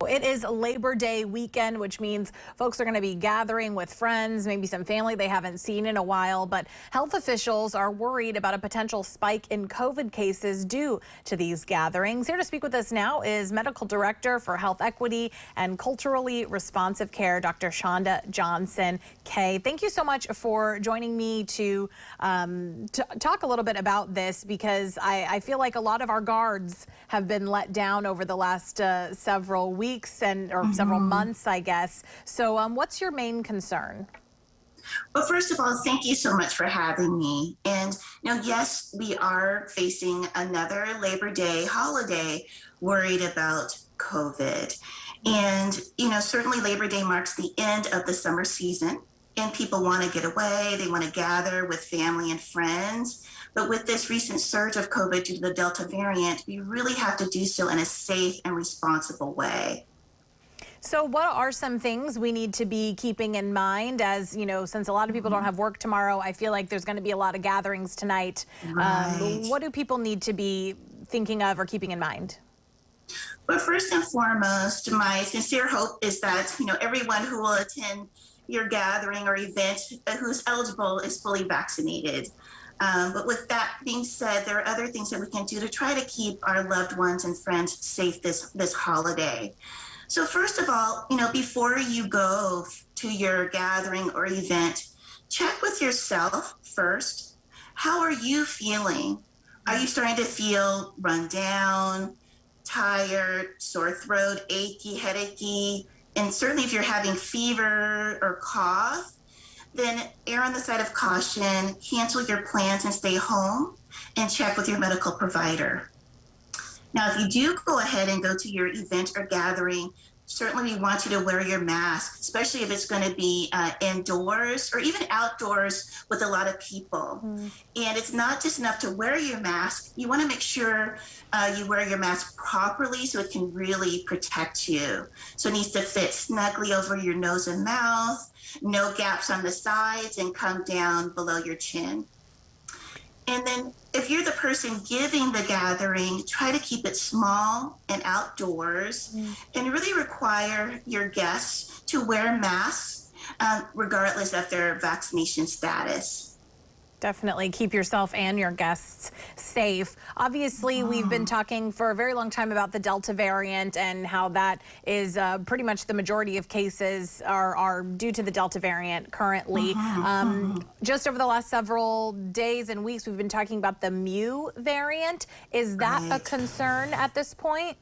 It is Labor Day weekend, which means folks are going to be gathering with friends, maybe some family they haven't seen in a while. But health officials are worried about a potential spike in COVID cases due to these gatherings. Here to speak with us now is Medical Director for Health Equity and Culturally Responsive Care, Dr. Shonda Johnson. Kay, thank you so much for joining me to talk a little bit about this, because I feel like a lot of our guards have been let down over the last several weeks or several months, I guess. So what's your main concern? Well, first of all, thank you so much for having me. And yes, we are facing another Labor Day holiday worried about COVID. And, certainly Labor Day marks the end of the summer season, and people want to get away. They want to gather with family and friends. But with this recent surge of COVID due to the Delta variant, we really have to do so in a safe and responsible way. So what are some things we need to be keeping in mind, as, since a lot of people don't have work tomorrow, I feel like there's going to be a lot of gatherings tonight. Right. What do people need to be thinking of or keeping in mind? But first and foremost, my sincere hope is that, everyone who will attend your gathering or event who's eligible is fully vaccinated. But with that being said, there are other things that we can do to try to keep our loved ones and friends safe this holiday. So first of all, before you go to your gathering or event, check with yourself first. How are you feeling? Are you starting to feel run down, tired, sore throat, achy, headachy? And certainly if you're having fever or cough, then err on the side of caution, cancel your plans and stay home, and check with your medical provider. Now, if you do go ahead and go to your event or gathering, certainly we want you to wear your mask, especially if it's going to be indoors or even outdoors with a lot of people. And it's not just enough to wear your mask. You want to make sure you wear your mask properly so it can really protect you. So it needs to fit snugly over your nose and mouth, no gaps on the sides, and come down below your chin. And then if you're the person giving the gathering, try to keep it small and outdoors, and really require your guests to wear masks regardless of their vaccination status. Definitely keep yourself and your guests safe. Obviously, we've been talking for a very long time about the Delta variant and how that is pretty much the majority of cases are due to the Delta variant currently. Just over the last several days and weeks, we've been talking about the Mu variant. Is that a concern at this point?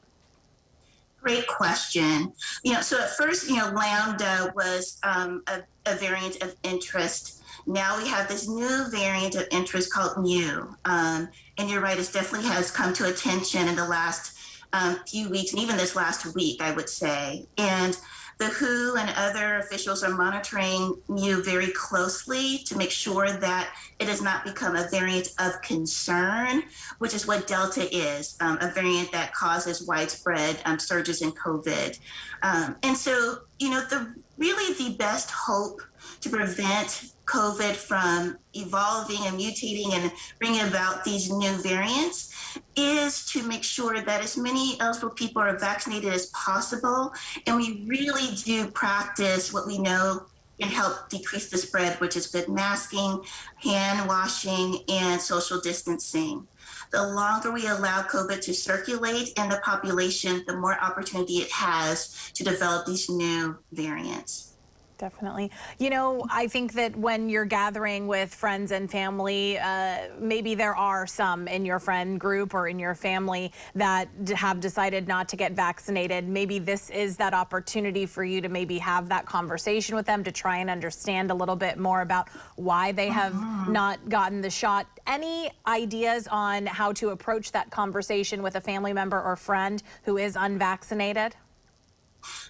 Great question. So at first, Lambda was a variant of interest. Now we have this new variant of interest called Mu. And you're right, it definitely has come to attention in the last few weeks, and even this last week, I would say. And the WHO and other officials are monitoring Mu very closely to make sure that it does not become a variant of concern, which is what Delta is, a variant that causes widespread surges in COVID. And so, really the best hope to prevent COVID from evolving and mutating and bringing about these new variants is to make sure that as many eligible people are vaccinated as possible. And we really do practice what we know can help decrease the spread, which is good masking, hand washing, and social distancing. The longer we allow COVID to circulate in the population, the more opportunity it has to develop these new variants. Definitely. I think that when you're gathering with friends and family, maybe there are some in your friend group or in your family that have decided not to get vaccinated. Maybe this is that opportunity for you to maybe have that conversation with them to try and understand a little bit more about why they have not gotten the shot. Any ideas on how to approach that conversation with a family member or friend who is unvaccinated?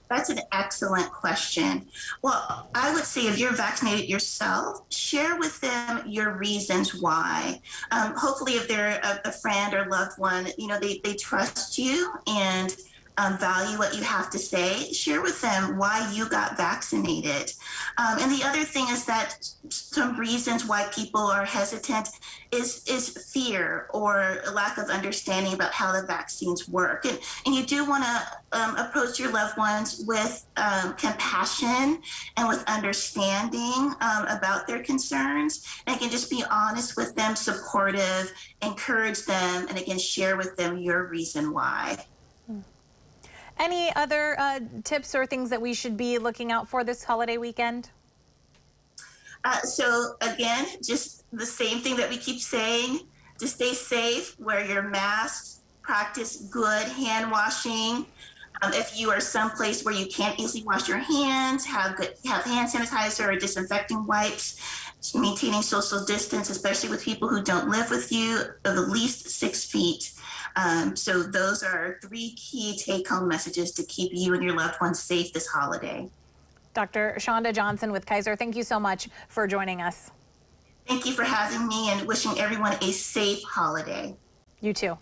That's an excellent question. Well, I would say if you're vaccinated yourself, share with them your reasons why. Hopefully, if they're a friend or loved one, they trust you, and value what you have to say, share with them why you got vaccinated. And the other thing is that some reasons why people are hesitant is fear or a lack of understanding about how the vaccines work. And you do want to approach your loved ones with compassion and with understanding about their concerns. And again, just be honest with them, supportive, encourage them, and again, share with them your reason why. Any other tips or things that we should be looking out for this holiday weekend? So again, just the same thing that we keep saying, to stay safe, wear your mask, practice good hand washing. If you are someplace where you can't easily wash your hands, have hand sanitizer or disinfecting wipes. Maintaining social distance, especially with people who don't live with you, of at least 6 feet. So those are 3 key take-home messages to keep you and your loved ones safe this holiday. Dr. Shonda Johnson with Kaiser, thank you so much for joining us. Thank you for having me and wishing everyone a safe holiday. You too.